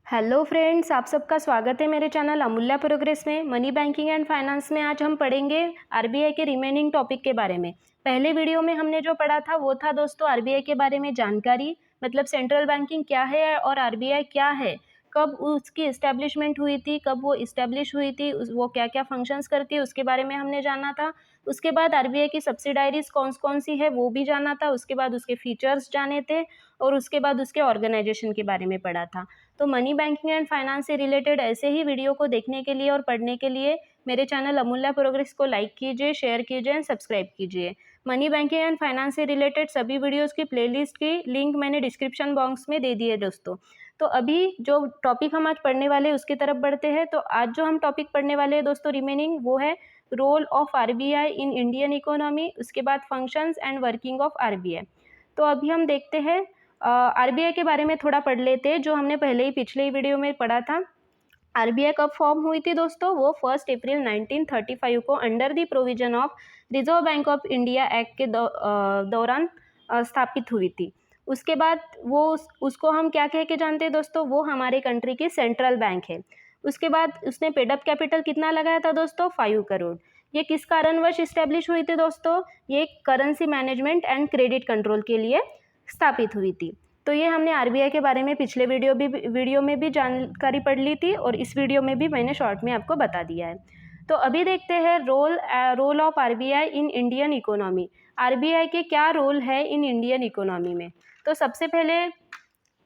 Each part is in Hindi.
हेलो फ्रेंड्स, आप सबका स्वागत है मेरे चैनल अमूल्य प्रोग्रेस में। मनी बैंकिंग एंड फाइनेंस में आज हम पढ़ेंगे आरबीआई के रिमेनिंग टॉपिक के बारे में। पहले वीडियो में हमने जो पढ़ा था वो था दोस्तों आरबीआई के बारे में जानकारी, मतलब सेंट्रल बैंकिंग क्या है और आरबीआई क्या है, कब उसकी इस्टेब्लिशमेंट हुई थी, कब वो इस्टेब्लिश हुई थी, वो क्या क्या फंक्शंस करती है उसके बारे में हमने जाना था। उसके बाद आरबीआई की सब्सिडायरीज कौन कौन सी है वो भी जाना था। उसके बाद उसके फीचर्स जाने थे और उसके बाद उसके ऑर्गेनाइजेशन के बारे में पढ़ा था। तो मनी बैंकिंग एंड फाइनेंस से रिलेटेड ऐसे ही वीडियो को देखने के लिए और पढ़ने के लिए मेरे चैनल अमूल्य प्रोग्रेस को लाइक कीजिए, शेयर कीजिए एंड सब्सक्राइब कीजिए। मनी बैंकिंग एंड फाइनेंस से रिलेटेड सभी वीडियोस की प्लेलिस्ट की लिंक मैंने डिस्क्रिप्शन बॉक्स में दे दी है दोस्तों। तो अभी जो टॉपिक हम आज पढ़ने वाले हैं उसकी तरफ बढ़ते हैं। तो आज जो हम टॉपिक पढ़ने वाले हैं दोस्तों रिमेनिंग, वो है role of RBI in Indian economy, उसके बाद functions and working of RBI. तो अभी हम देखते हैं आरबीआई के बारे में थोड़ा पढ़ लेते हैं, जो हमने पहले ही पिछले ही वीडियो में पढ़ा था। आरबीआई कब फॉर्म हुई थी दोस्तों? वो 1 अप्रैल 1935 को under the provision of reserve bank of India act के दौरान स्थापित हुई थी। उसके बाद वो उसको हम क्या कह के जानते हैं दोस्तों? वो हमारे कंट्री की सेंट्रल बैंक है। उसके बाद उसने पेडअप कैपिटल कितना लगाया था दोस्तों? 5 करोड़। ये किस कारणवश इस्टेब्लिश हुई थी दोस्तों? ये currency management and credit control के लिए स्थापित हुई थी। तो ये हमने आरबीआई के बारे में पिछले वीडियो में भी जानकारी पढ़ ली थी और इस वीडियो में भी मैंने शॉर्ट में आपको बता दिया है। तो अभी देखते हैं role of RBI in Indian economy. RBI के क्या रोल है इन इंडियन इकोनॉमी में? तो सबसे पहले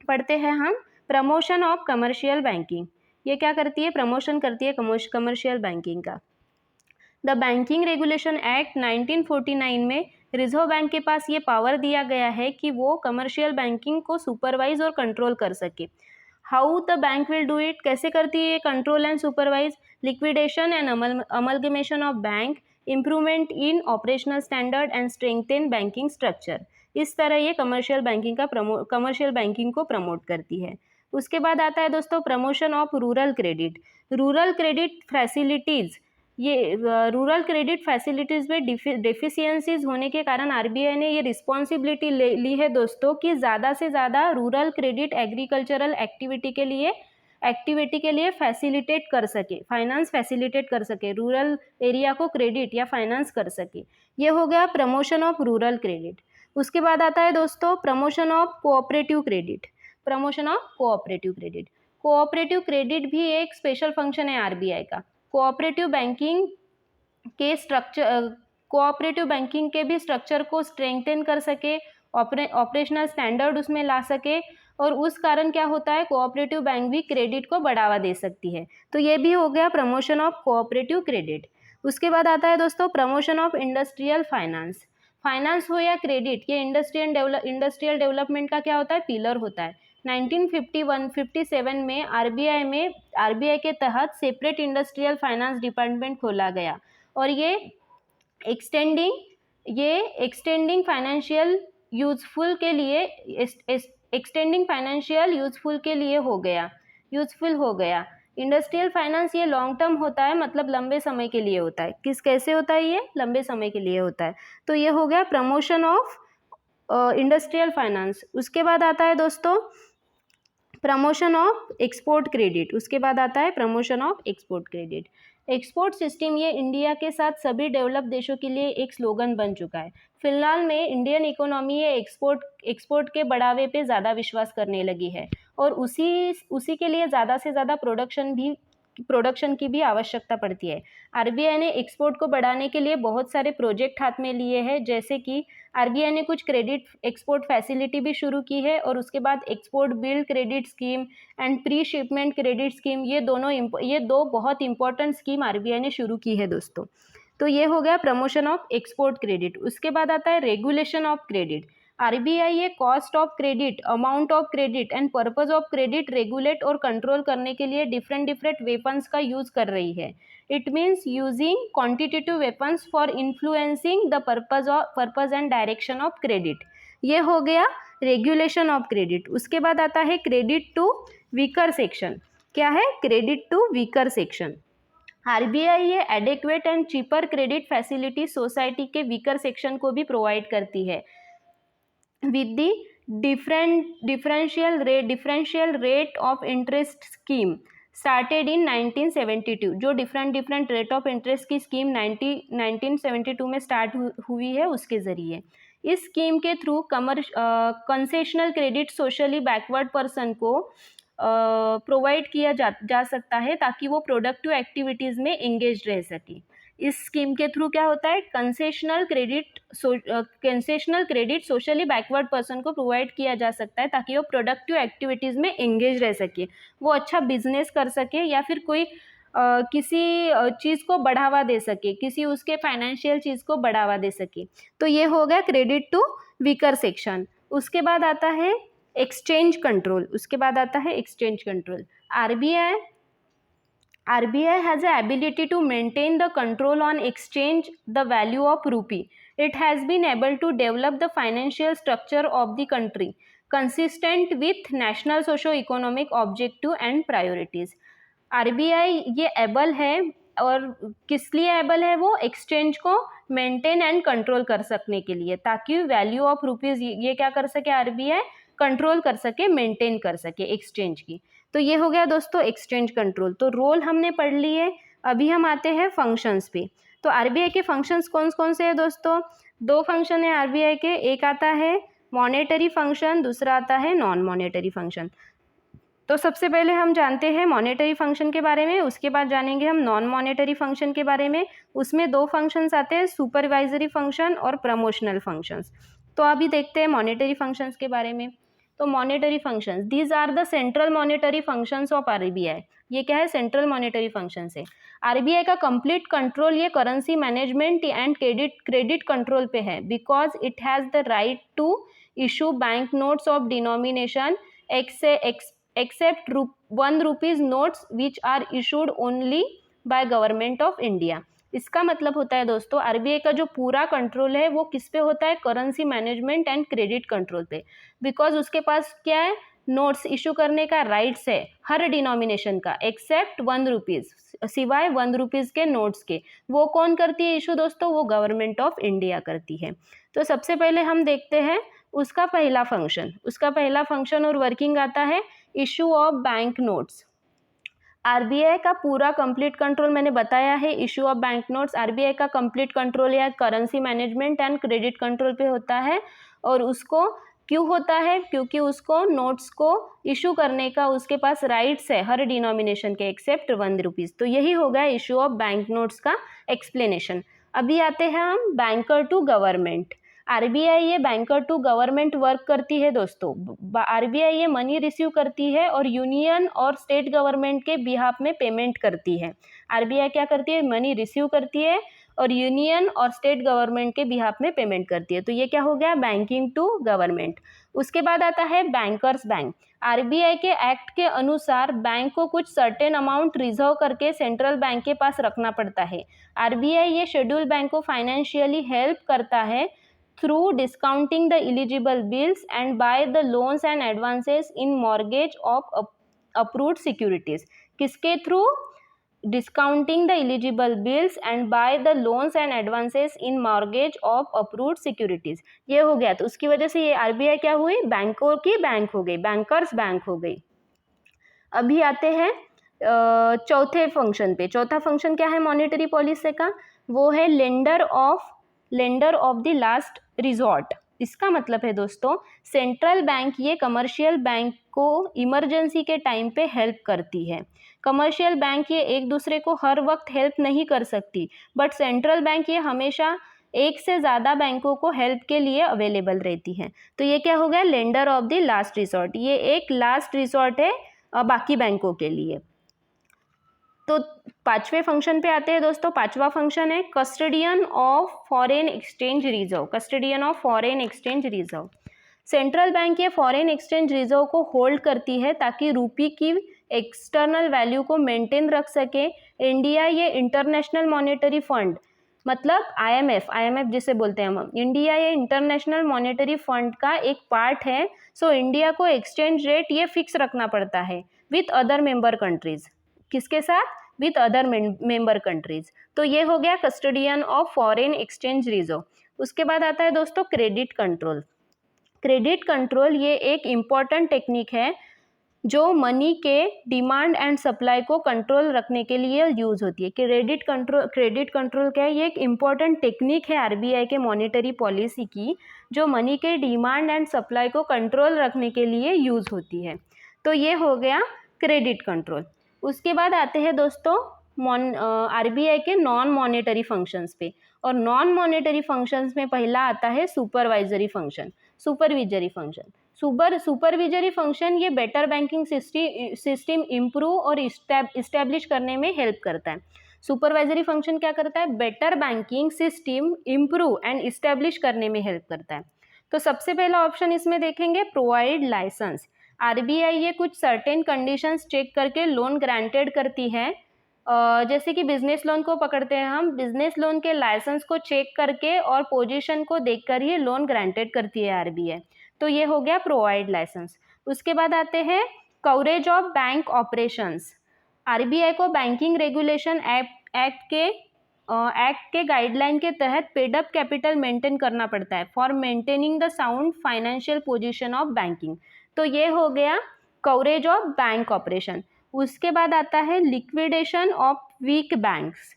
पढ़ते हैं हम प्रमोशन ऑफ कमर्शियल बैंकिंग। ये क्या करती है? प्रमोशन करती है कमर्शियल बैंकिंग का। द बैंकिंग रेगुलेशन एक्ट 1949 में रिजर्व बैंक के पास ये पावर दिया गया है कि वो कमर्शियल बैंकिंग को सुपरवाइज और कंट्रोल कर सके। How the bank will do it? कैसे करती है control and supervise? Liquidation and amalgamation of bank, improvement in operational standard and strengthen banking structure. इस तरह ये कमर्शियल बैंकिंग को प्रमोट करती है। उसके बाद आता है दोस्तों promotion of rural credit. Rural credit facilities, ये रूरल क्रेडिट फैसिलिटीज़ में डेफिशिएंसीज होने के कारण आरबीआई ने ये रिस्पॉन्सिबिलिटी ली है दोस्तों कि ज़्यादा से ज़्यादा रूरल क्रेडिट एग्रीकल्चरल एक्टिविटी के लिए फैसिलिटेट कर सके, फाइनेंस फैसिलिटेट कर सके, रूरल एरिया को क्रेडिट या फाइनेंस कर सके। ये हो गया प्रमोशन ऑफ रूरल क्रेडिट। उसके बाद आता है दोस्तों promotion of cooperative credit. Promotion of cooperative credit, cooperative credit भी एक स्पेशल फंक्शन है आरबीआई का। कोऑपरेटिव बैंकिंग के भी स्ट्रक्चर को स्ट्रेंथन कर सके, ऑपरेशनल स्टैंडर्ड उसमें ला सके, और उस कारण क्या होता है कोऑपरेटिव बैंक भी क्रेडिट को बढ़ावा दे सकती है। तो ये भी हो गया प्रमोशन ऑफ कोऑपरेटिव क्रेडिट। उसके बाद आता है दोस्तों promotion of industrial finance. Finance हो या क्रेडिट, ये इंडस्ट्रियल डेवलपमेंट का क्या होता है? पिलर होता है। 1957 में आरबीआई के तहत सेपरेट इंडस्ट्रियल फाइनेंस डिपार्टमेंट खोला गया और ये एक्सटेंडिंग फाइनेंशियल यूजफुल हो गया। इंडस्ट्रियल फाइनेंस ये लॉन्ग टर्म होता है, मतलब लंबे समय के लिए होता है। कैसे होता है? ये लंबे समय के लिए होता है। तो ये हो गया प्रमोशन ऑफ इंडस्ट्रियल फाइनेंस। उसके बाद आता है दोस्तों प्रमोशन ऑफ एक्सपोर्ट क्रेडिट। उसके बाद आता है promotion of export credit. Export system ये इंडिया के साथ सभी डेवलप देशों के लिए एक स्लोगन बन चुका है। फिलहाल में इंडियन इकोनॉमी ये एक्सपोर्ट के बढ़ावे पे ज़्यादा विश्वास करने लगी है और उसी के लिए ज़्यादा से ज़्यादा प्रोडक्शन की भी आवश्यकता पड़ती है। आरबीआई ने एक्सपोर्ट को बढ़ाने के लिए बहुत सारे प्रोजेक्ट हाथ में लिए हैं, जैसे कि आरबीआई ने कुछ क्रेडिट एक्सपोर्ट फैसिलिटी भी शुरू की है और उसके बाद export bill credit scheme and pre shipment credit scheme, ये दो बहुत इंपॉर्टेंट स्कीम आरबीआई ने शुरू की है दोस्तों। तो ये हो गया प्रमोशन ऑफ एक्सपोर्ट क्रेडिट। उसके बाद आता है रेगुलेशन ऑफ क्रेडिट। आरबीआई ये cost of credit, amount of credit and purpose of credit regulate और कंट्रोल करने के लिए डिफरेंट वेपन्स का यूज कर रही है। It means using quantitative weapons for influencing the purpose and direction of credit. ये हो गया रेगुलेशन ऑफ क्रेडिट। उसके बाद आता है क्रेडिट टू वीकर सेक्शन। क्या है? Credit to weaker section. RBI ये adequate and cheaper credit facility society के वीकर सेक्शन को भी प्रोवाइड करती है with the differential rate of interest scheme started in 1972। जो डिफरेंट रेट ऑफ इंटरेस्ट की स्कीम 1972 में स्टार्ट हुई है, उसके ज़रिए इस स्कीम के through concessional credit socially backward person को प्रोवाइड किया जा सकता है, ताकि वो प्रोडक्टिव एक्टिविटीज़ में एंगेज रह सके। इस स्कीम के थ्रू क्या होता है, concessional credit socially backward person को प्रोवाइड किया जा सकता है, ताकि वो प्रोडक्टिव एक्टिविटीज़ में एंगेज रह सके, वो अच्छा बिजनेस कर सके, या फिर कोई किसी चीज़ को बढ़ावा दे सके, किसी उसके फाइनेंशियल चीज़ को बढ़ावा दे सके। तो ये हो गया क्रेडिट टू वीकर सेक्शन। उसके बाद आता है exchange control. RBI has the ability to maintain the control on exchange the value of rupee. It has been able to develop the financial structure of the country consistent with national socio-economic objective and priorities. RBI ये एबल है, और किस लिए एबल है, वो एक्सचेंज को मेंटेन एंड कंट्रोल कर सकने के लिए, ताकि वैल्यू ऑफ रुपीज़ ये क्या कर सके, RBI कंट्रोल कर सके, मेंटेन कर सके एक्सचेंज की। तो ये हो गया दोस्तों एक्सचेंज कंट्रोल। तो रोल हमने पढ़ लिए। अभी हम आते हैं फंक्शंस पे। तो RBI के फंक्शंस कौन कौन से हैं दोस्तों? 2 फंक्शन है RBI के, एक आता है मॉनेटरी फंक्शन, दूसरा आता है नॉन मॉनेटरी फंक्शन। तो सबसे पहले हम जानते हैं मॉनेटरी फंक्शन के बारे में, उसके बाद जानेंगे हम नॉन मॉनेटरी फंक्शन के बारे में। उसमें 2 फंक्शंस आते हैं, सुपरवाइजरी फंक्शन और प्रमोशनल फंक्शंस। तो अभी देखते हैं मॉनेटरी फंक्शंस के बारे में। तो monetary functions, these are the central monetary functions of RBI। ये क्या है, सेंट्रल मॉनेटरी फंक्शंस है। RBI का कंप्लीट कंट्रोल ये currency management and credit control पे है, because it has the right to issue bank notes of denomination except 1 rupees notes which are issued only by government of India. इसका मतलब होता है दोस्तों, RBI का जो पूरा कंट्रोल है वो किस पे होता है, currency management and credit control पे, बिकॉज उसके पास क्या है, नोट्स इशू करने का राइट्स है हर डिनोमिनेशन का, एक्सेप्ट 1 रुपीज़, सिवाय 1 रुपीज़ के नोट्स के। वो कौन करती है इशू दोस्तों, वो गवर्नमेंट ऑफ इंडिया करती है। तो सबसे पहले हम देखते हैं उसका पहला फंक्शन और वर्किंग आता है issue of bank notes. RBI का पूरा कंप्लीट कंट्रोल मैंने बताया है, issue of bank notes. RBI का कंप्लीट कंट्रोल या currency management and credit control पे होता है, और उसको क्यों होता है, क्योंकि उसको नोट्स को इशू करने का उसके पास राइट्स है हर डिनोमिनेशन के, एक्सेप्ट 1 रुपीज़। तो यही हो गया इशू ऑफ बैंक नोट्स का एक्सप्लेनेशन। अभी आते हैं हम बैंकर टू गवर्नमेंट। RBI ये बैंकर टू गवर्नमेंट वर्क करती है दोस्तों। RBI ये मनी रिसीव करती है और यूनियन और स्टेट गवर्नमेंट के बिहाफ में पेमेंट करती है। RBI क्या करती है, मनी रिसीव करती है और यूनियन और स्टेट गवर्नमेंट के बिहाफ में पेमेंट करती है। तो ये क्या हो गया, बैंकिंग टू गवर्नमेंट। उसके बाद आता है बैंकर्स बैंक। RBI के एक्ट के अनुसार बैंक को कुछ सर्टेन अमाउंट रिजर्व करके सेंट्रल बैंक के पास रखना पड़ता है। RBI ये शेड्यूल बैंक को फाइनेंशियली हेल्प करता है through discounting the eligible bills and buy the loans and advances in mortgage of approved securities। किसके through, discounting the eligible bills and buy the loans and advances in mortgage of approved securities। ये हो गया। तो उसकी वजह से ये RBI क्या हुई, बैंकों की बैंक हो गई, बैंकर्स बैंक हो गई। अभी आते हैं चौथे फंक्शन पे। चौथा फंक्शन क्या है मॉनेटरी पॉलिसी का, वो है lender of the last resort. इसका मतलब है दोस्तों, सेंट्रल बैंक ये कमर्शियल बैंक को इमरजेंसी के टाइम पे हेल्प करती है। कमर्शियल बैंक ये एक दूसरे को हर वक्त हेल्प नहीं कर सकती, बट सेंट्रल बैंक ये हमेशा एक से ज़्यादा बैंकों को हेल्प के लिए अवेलेबल रहती है। तो ये क्या हो गया, lender of the last resort. ये एक लास्ट रिसोर्ट है बाकी बैंकों के लिए। तो 5वें फंक्शन पे आते हैं दोस्तों। 5वां फंक्शन है custodian of foreign exchange reserve. Central bank ये फॉरेन एक्सचेंज रिजर्व को होल्ड करती है ताकि रूपी की एक्सटर्नल वैल्यू को मेंटेन रख सके। इंडिया ये इंटरनेशनल मॉनेटरी फंड, मतलब IMF जिसे बोलते हैं हम, इंडिया ये इंटरनेशनल मॉनेटरी फंड का एक पार्ट है। सो इंडिया को एक्सचेंज रेट ये फिक्स रखना पड़ता है विथ अदर मेंबर कंट्रीज। किसके साथ, विथ अदर मेंबर कंट्रीज। तो ये हो गया custodian of foreign exchange reserve. उसके बाद आता है दोस्तों क्रेडिट कंट्रोल। क्रेडिट कंट्रोल ये एक इम्पॉर्टेंट टेक्निक है जो मनी के डिमांड एंड सप्लाई को कंट्रोल रखने के लिए यूज़ होती है। क्रेडिट कंट्रोल क्या है? ये एक इम्पॉर्टेंट टेक्निक है आरबीआई के मॉनेटरी पॉलिसी की, जो मनी के डिमांड एंड सप्लाई को कंट्रोल रखने के लिए यूज़ होती है। तो ये हो गया क्रेडिट कंट्रोल। उसके बाद आते हैं दोस्तों आरबीआई के नॉन मॉनेटरी फंक्शंस पे, और नॉन मॉनेटरी फंक्शंस में पहला आता है सुपरविजरी फंक्शन। सुपरविजरी फंक्शन ये बेटर बैंकिंग सिस्टम इम्प्रूव और इस्टेब्लिश करने में हेल्प करता है। सुपरवाइजरी फंक्शन क्या करता है? Better banking system improve and establish करने में हेल्प करता है। तो सबसे पहला ऑप्शन इसमें देखेंगे प्रोवाइड लाइसेंस। आरबीआई ये कुछ सर्टेन कंडीशंस चेक करके लोन ग्रांटेड करती है। जैसे कि बिजनेस लोन को पकड़ते हैं हम, बिजनेस लोन के लाइसेंस को चेक करके और पोजीशन को देखकर ही लोन ग्रांटेड करती है आरबीआई। तो ये हो गया प्रोवाइड लाइसेंस। उसके बाद आते हैं coverage of bank operations. RBI को बैंकिंग रेगुलेशन एक्ट के गाइडलाइन के तहत पेड अप कैपिटल मेंटेन करना पड़ता है for maintaining the sound financial position of banking. तो ये हो गया कवरेज ऑफ बैंक ऑपरेशन। उसके बाद आता है liquidation of weak banks.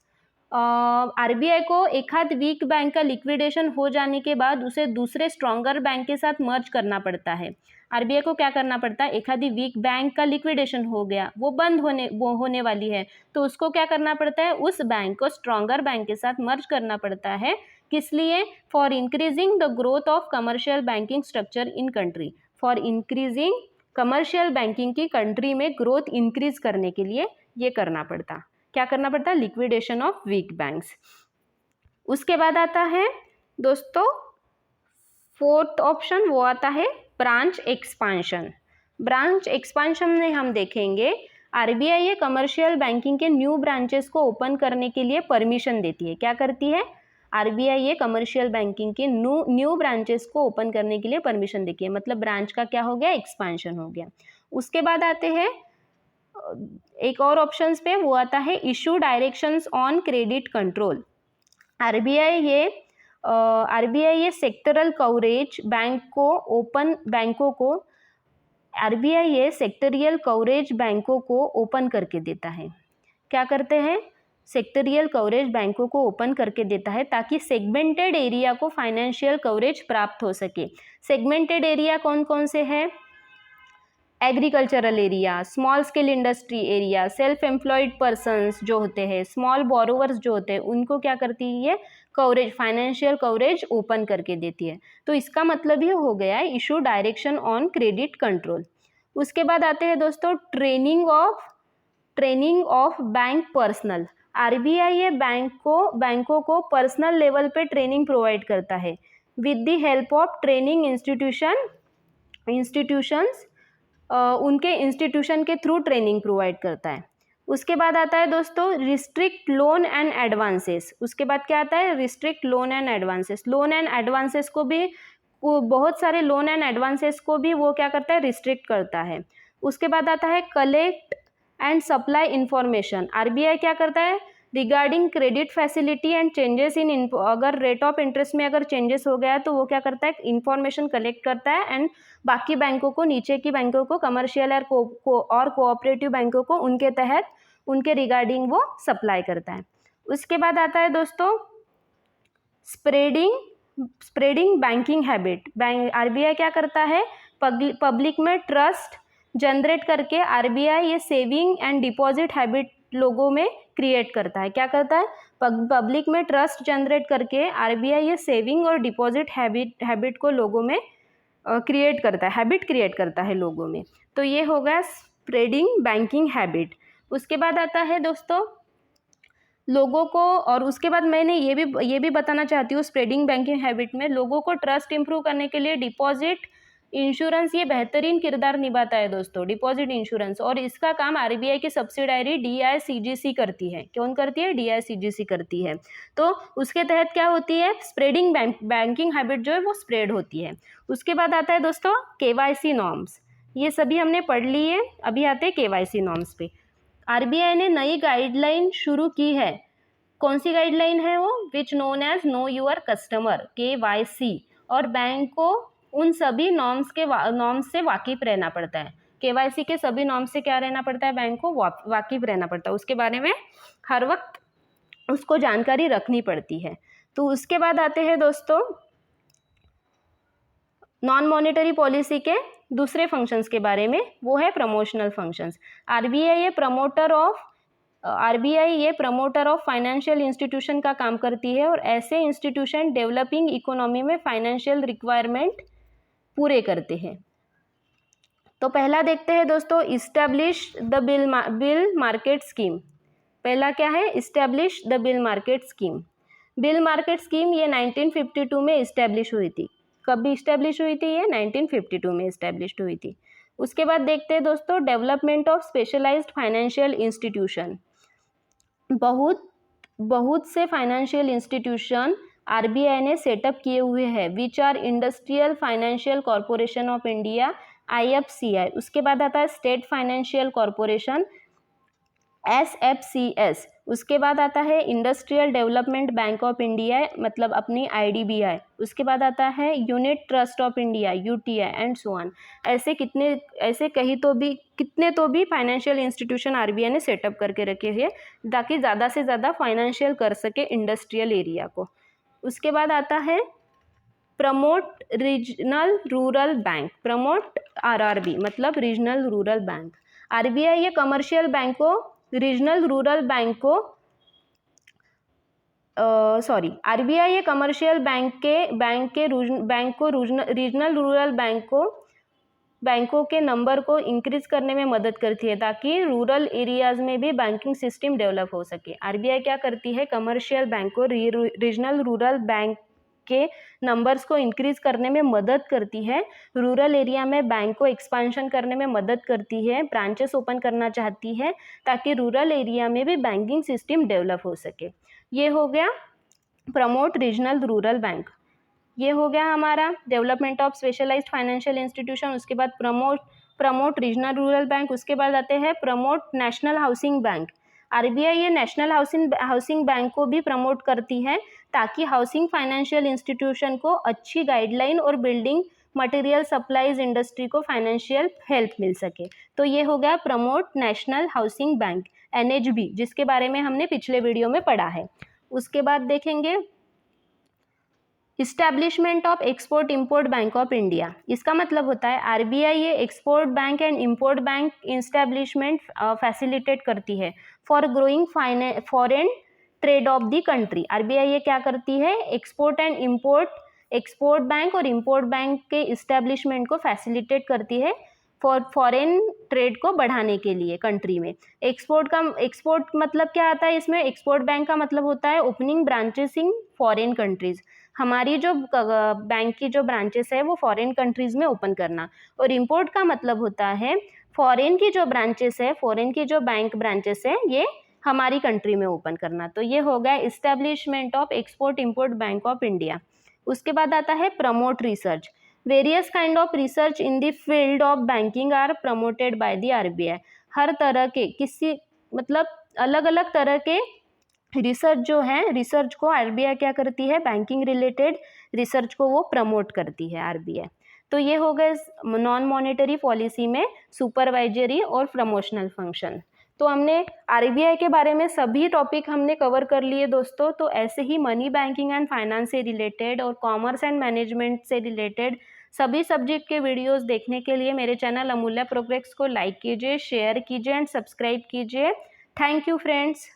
RBI को एक आध वीक बैंक का लिक्विडेशन हो जाने के बाद उसे दूसरे स्ट्रॉन्गर बैंक के साथ मर्ज करना पड़ता है। आरबीआई को क्या करना पड़ता है? एक आधी वीक बैंक का लिक्विडेशन हो गया, वो बंद होने वाली है, तो उसको क्या करना पड़ता है? उस बैंक को स्ट्रॉन्गर बैंक के साथ मर्ज करना पड़ता है। किस लिए? For increasing the growth of commercial banking structure in country. For increasing commercial banking की कंट्री में ग्रोथ इंक्रीज करने के लिए ये करना पड़ता। क्या करना पड़ता है? Liquidation of weak banks. उसके बाद आता है दोस्तों फोर्थ ऑप्शन, वो आता है ब्रांच एक्सपांशन। ब्रांच एक्सपांशन में हम देखेंगे आरबीआई ये कमर्शियल बैंकिंग के न्यू ब्रांचेस को ओपन करने के लिए परमिशन देती है। क्या करती है? आरबीआई ये कमर्शियल बैंकिंग के न्यू ब्रांचेस को ओपन करने के लिए परमिशन देती है, मतलब ब्रांच का क्या हो गया? एक्सपांशन हो गया। उसके बाद आते हैं एक और ऑप्शंस पे, वो आता है issue directions on credit control. RBI ये सेक्टरल कवरेज बैंकों को ओपन करके देता है। क्या करते हैं? सेक्टरियल कवरेज बैंकों को ओपन करके देता है ताकि सेगमेंटेड एरिया को फाइनेंशियल कवरेज प्राप्त हो सके। सेगमेंटेड एरिया कौन कौन से हैं? Agricultural area, small scale industry area, self employed persons जो होते हैं, स्मॉल बोरोवर्स जो होते हैं, उनको क्या करती है? कवरेज, फाइनेंशियल कवरेज ओपन करके देती है। तो इसका मतलब ये हो गया है issue direction on credit control. उसके बाद आते हैं दोस्तों training of bank personal. RBI ये बैंकों को पर्सनल लेवल पे ट्रेनिंग प्रोवाइड करता है with the help of training institutions. उनके इंस्टीट्यूशन के थ्रू ट्रेनिंग प्रोवाइड करता है। उसके बाद आता है दोस्तों रिस्ट्रिक्ट लोन एंड एडवांसेस। उसके बाद क्या आता है? Restrict loan and advances. Loan and advances को भी, बहुत सारे लोन एंड एडवांसेस को भी वो क्या करता है? रिस्ट्रिक्ट करता है। उसके बाद आता है collect and supply information. RBI क्या करता है? Regarding credit facility and changes in, अगर रेट ऑफ इंटरेस्ट में अगर चेंजेस हो गया तो वो क्या करता है? इंफॉर्मेशन कलेक्ट करता है एंड बाकी बैंकों को, नीचे की बैंकों को, कमर्शियल और कोऑपरेटिव बैंकों को उनके तहत, उनके रिगार्डिंग वो सप्लाई करता है। उसके बाद आता है दोस्तों स्प्रेडिंग बैंकिंग हैबिट। आरबीआई क्या करता है? पब्लिक में ट्रस्ट जनरेट करके आरबीआई ये सेविंग एंड डिपॉजिट हैबिट लोगों में क्रिएट करता है। क्या करता है? पब्लिक में ट्रस्ट जनरेट करके आरबीआई ये सेविंग और डिपॉजिट हैबिट को लोगों में क्रिएट करता है, हैबिट क्रिएट करता है लोगों में। तो ये हो गया स्प्रेडिंग बैंकिंग हैबिट। उसके बाद आता है दोस्तों लोगों को, और उसके बाद मैंने ये भी बताना चाहती हूँ स्प्रेडिंग बैंकिंग हैबिट में लोगों को ट्रस्ट इंप्रूव करने के लिए डिपॉजिट इंश्योरेंस ये बेहतरीन किरदार निभाता है दोस्तों, डिपॉजिट इंश्योरेंस। और इसका काम आरबीआई की सब्सिडायरी डीआईसीजीसी करती है। कौन करती है? डीआईसीजीसी करती है। तो उसके तहत क्या होती है? स्प्रेडिंग बैंकिंग हैबिट जो है वो स्प्रेड होती है। उसके बाद आता है दोस्तों केवाईसी नॉर्म्स। ये सभी हमने पढ़ ली है, अभी आते हैं केवाईसी नॉर्म्स पे। आरबीआई ने नई गाइडलाइन शुरू की है। कौन सी गाइडलाइन है वो? Which known as know your customer, KYC. और बैंक को उन सभी नॉर्म्स से वाकिफ रहना पड़ता है। केवाईसी के सभी नॉर्म्स से क्या रहना पड़ता है, बैंक को वाकिफ रहना पड़ता है, उसके बारे में हर वक्त उसको जानकारी रखनी पड़ती है। तो उसके बाद आते हैं दोस्तों नॉन मॉनेटरी पॉलिसी के दूसरे फंक्शंस के बारे में, वो है प्रमोशनल फंक्शंस। आरबीआई ये प्रमोटर ऑफ फाइनेंशियल इंस्टीट्यूशन का काम करती है और ऐसे इंस्टीट्यूशन डेवलपिंग इकोनॉमी में फाइनेंशियल रिक्वायरमेंट पूरे करते हैं। तो पहला देखते हैं दोस्तों, establish the bill market scheme. पहला क्या है, establish the bill market scheme. Bill market scheme ये 1952 में इस्टेब्लिश हुई थी। कब इस्टेब्लिश हुई थी, ये 1952 में इस्टेब्लिश हुई थी। उसके बाद देखते हैं दोस्तों, development of specialised financial institution. बहुत से फाइनेंशियल इंस्टीट्यूशन आरबीआई ने सेटअप किए हुए हैं, which are industrial financial corporation of India, IFCI। उसके बाद आता है स्टेट फाइनेंशियल कॉरपोरेशन, SFCS। उसके बाद आता है industrial development bank of India, मतलब अपनी IDBI। उसके बाद आता है unit trust of India, UTI and so on. कितने तो भी फाइनेंशियल इंस्टीट्यूशन आरबीआई ने सेटअप करके रखे हैं ताकि ज़्यादा से ज़्यादा फाइनेंशियल कर सके इंडस्ट्रियल एरिया को। उसके बाद आता है promote regional rural bank, promote RRB मतलब रीजनल रूरल बैंक। आरबीआई ये कमर्शियल बैंक को रीजनल रूरल बैंक को आरबीआई ये कमर्शियल रीजनल रूरल बैंकों के नंबर को इंक्रीज करने में मदद करती है ताकि रूरल एरियाज में भी बैंकिंग सिस्टम डेवलप हो सके। आरबीआई क्या करती है, कमर्शियल बैंक को रीजनल रूरल बैंक के नंबर्स को इंक्रीज करने में मदद करती है, रूरल एरिया में बैंक को एक्सपांशन करने में मदद करती है, ब्रांचेस ओपन करना चाहती है ताकि रूरल एरिया में भी बैंकिंग सिस्टम डेवलप हो सके। ये हो गया प्रमोट रीजनल रूरल बैंक, ये हो गया हमारा development of specialised financial institution. उसके बाद प्रमोट रीजनल रूरल बैंक। उसके बाद आते हैं promote national housing bank. RBI ये नेशनल हाउसिंग बैंक को भी प्रमोट करती है ताकि हाउसिंग फाइनेंशियल इंस्टीट्यूशन को अच्छी गाइडलाइन और बिल्डिंग मटेरियल सप्लाईज इंडस्ट्री को फाइनेंशियल हेल्प मिल सके। तो ये हो गया promote national housing bank, NHB, जिसके बारे में हमने पिछले वीडियो में पढ़ा है। उसके बाद देखेंगे establishment of export import bank of India. इसका मतलब होता है आरबीआई ये export bank and import bank establishment facilitate करती है for growing foreign trade off the country. RBI ये क्या करती है, एक्सपोर्ट बैंक और इंपोर्ट बैंक के इस्टेब्लिशमेंट को फैसिलिटेट करती है फॉरेन ट्रेड को बढ़ाने के लिए कंट्री में। एक्सपोर्ट मतलब क्या आता है इसमें, एक्सपोर्ट बैंक का मतलब होता है opening branches in foreign countries. हमारी जो बैंक की जो ब्रांचेस है वो फॉरेन कंट्रीज में ओपन करना। और इंपोर्ट का मतलब होता है फॉरेन की जो ब्रांचेस है, फॉरेन की जो बैंक ब्रांचेस है ये हमारी कंट्री में ओपन करना। तो ये हो गया establishment of export import bank of India. उसके बाद आता है promote research. Various kind of research in the field of banking are promoted by the RBI. हर तरह के अलग अलग तरह के रिसर्च जो है, रिसर्च को आरबीआई क्या करती है, बैंकिंग रिलेटेड रिसर्च को वो प्रमोट करती है आरबीआई। तो ये हो गए नॉन मॉनेटरी पॉलिसी में सुपरवाइजरी और प्रमोशनल फंक्शन। तो हमने आरबीआई के बारे में सभी टॉपिक हमने कवर कर लिए दोस्तों। तो ऐसे ही मनी बैंकिंग एंड फाइनेंस से रिलेटेड और कॉमर्स एंड मैनेजमेंट से रिलेटेड सभी सब्जेक्ट के वीडियोस देखने के लिए मेरे चैनल अमूल्य प्रोग्रेस को लाइक कीजिए, शेयर कीजिए एंड सब्सक्राइब कीजिए। Thank you friends.